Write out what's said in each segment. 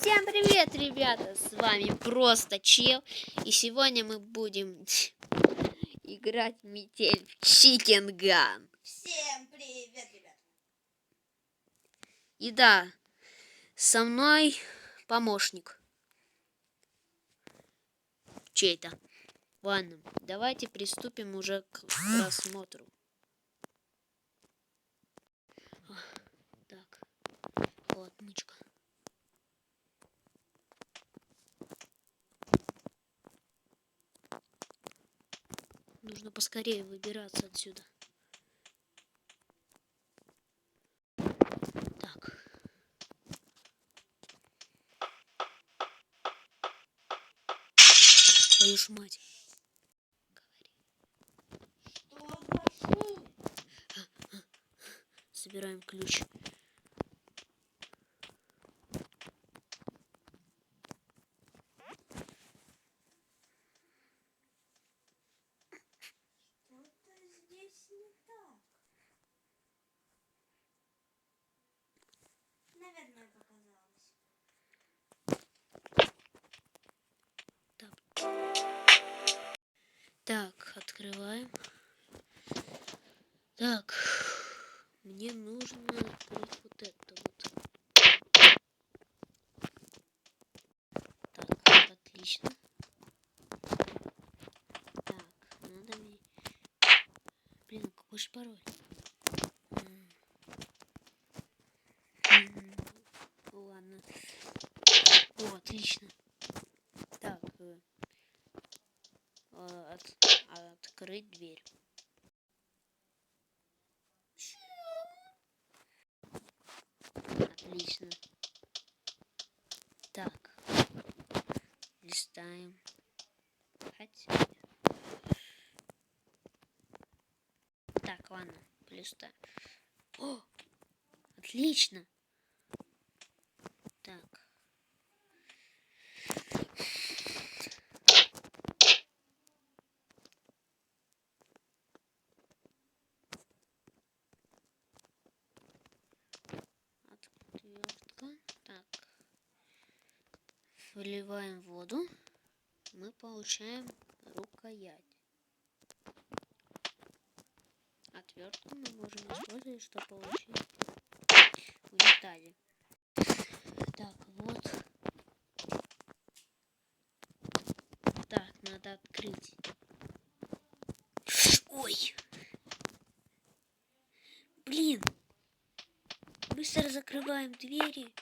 Всем привет, ребята! С вами Просто Чел. И сегодня мы будем играть в метель в Chicken Gun. Всем привет, ребят! И да, со мной помощник. Чей-то. Ладно, давайте приступим уже к просмотру. Так, вот мышка. Нужно поскорее выбираться отсюда. Так. Твою ж мать. Что за шум? Собираем ключ. Что-то здесь не так. Наверное, показалось. Так, открываем. Так, мне нужно открыть вот это вот. Так, отлично. Так, надо мне... Блин, какой же пароль? Ладно. О, отлично. Так, открыть дверь. Отлично. Так, листаем. Хотя... Так, ладно, полистаем. О, отлично. Так. Отвертка. Так. Выливаем воду. Мы получаем рукоять. Отвертку мы можем использовать, чтобы получить унитазе. Так, вот. Так, надо открыть. Ой! Блин! Быстро закрываем двери.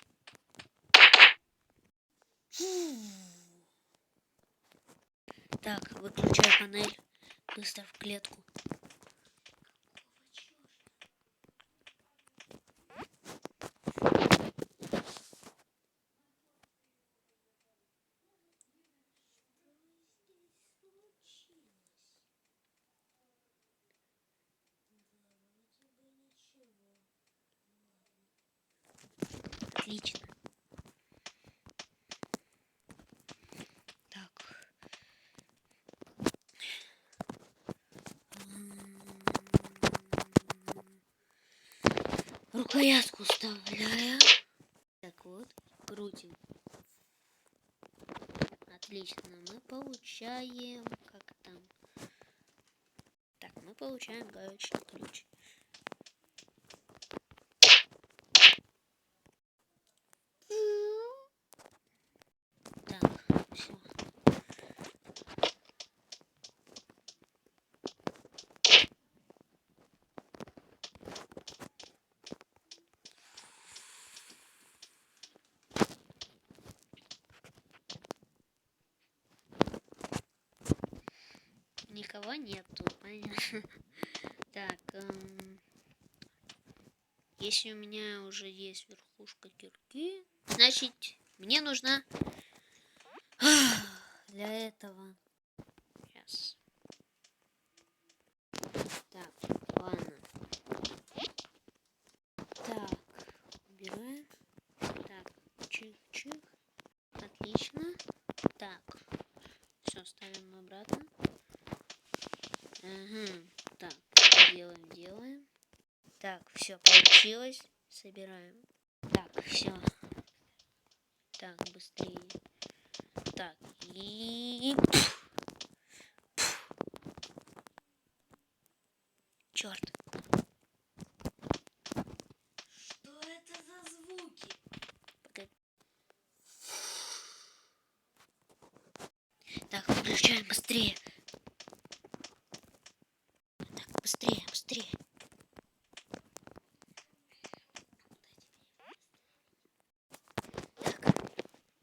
Так, выключай панель. Быстро в клетку. Отлично. Так. Рукоятку вставляем. Так вот, крутим. Отлично, мы получаем... Как там? Так, мы получаем гаечный ключ. Так, все. Никого нету, понятно. Так, если у меня уже есть верхушка кирки, значит, мне нужна для этого. Сейчас. Так, ладно. Так, убираем. Так, чих-чих. Отлично. Так, все, ставим обратно. Ага, так, делаем. Так, все получилось. Собираем. Так, все. Так, быстрее. Так, и... Черт. Что это за звуки? Так, включаем быстрее. Так, быстрее, быстрее. Так,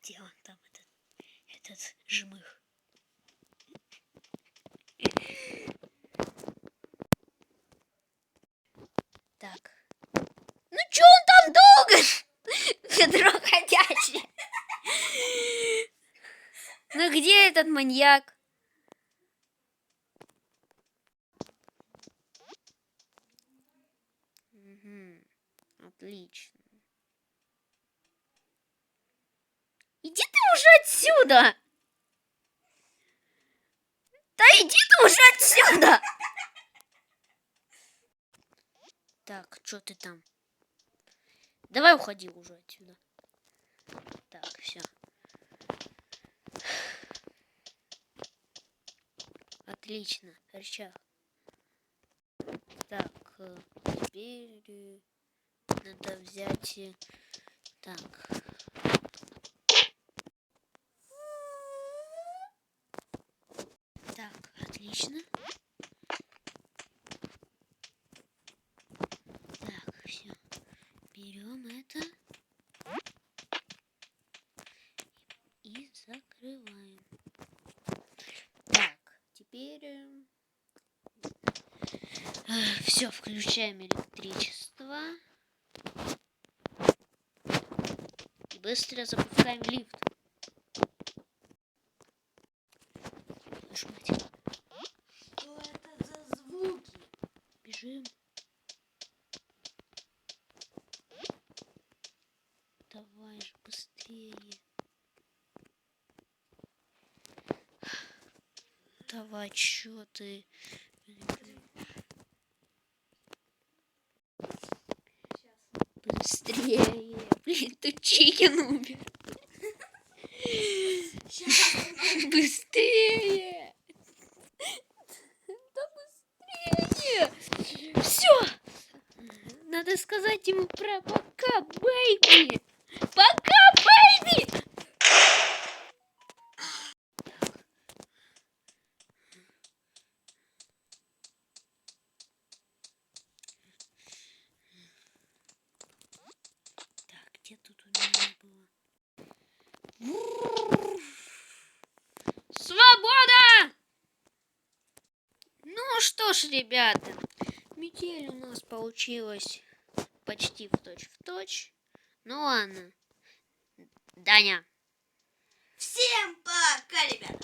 где он там, этот жмых? Так. Ну чё он там долго? Ведро ходячее. Ну где этот маньяк? Угу. Отлично. Иди ты уже отсюда! Да иди ты уже отсюда! Так, что ты там? Давай уходи уже отсюда. Так, все. Отлично, рычаг. Так, теперь надо взять... Так. Так, отлично. Так, все. Берем это. И закрываем. Так, теперь... все, включаем электричество. И быстро запускаем лифт. Нажимать. Что это за звуки? Бежим. Давай же быстрее. Давай, чё ты? Быстрее. Блин, тут чикен умер. Быстрее. Да быстрее. Все. Надо сказать ему про пока, бэйби. Пока, бэйби. Так, где тут у меня было? Свобода! Ну что ж, ребята, метель у нас получилась почти в точь. Ну ладно. Даня. Всем пока, ребят!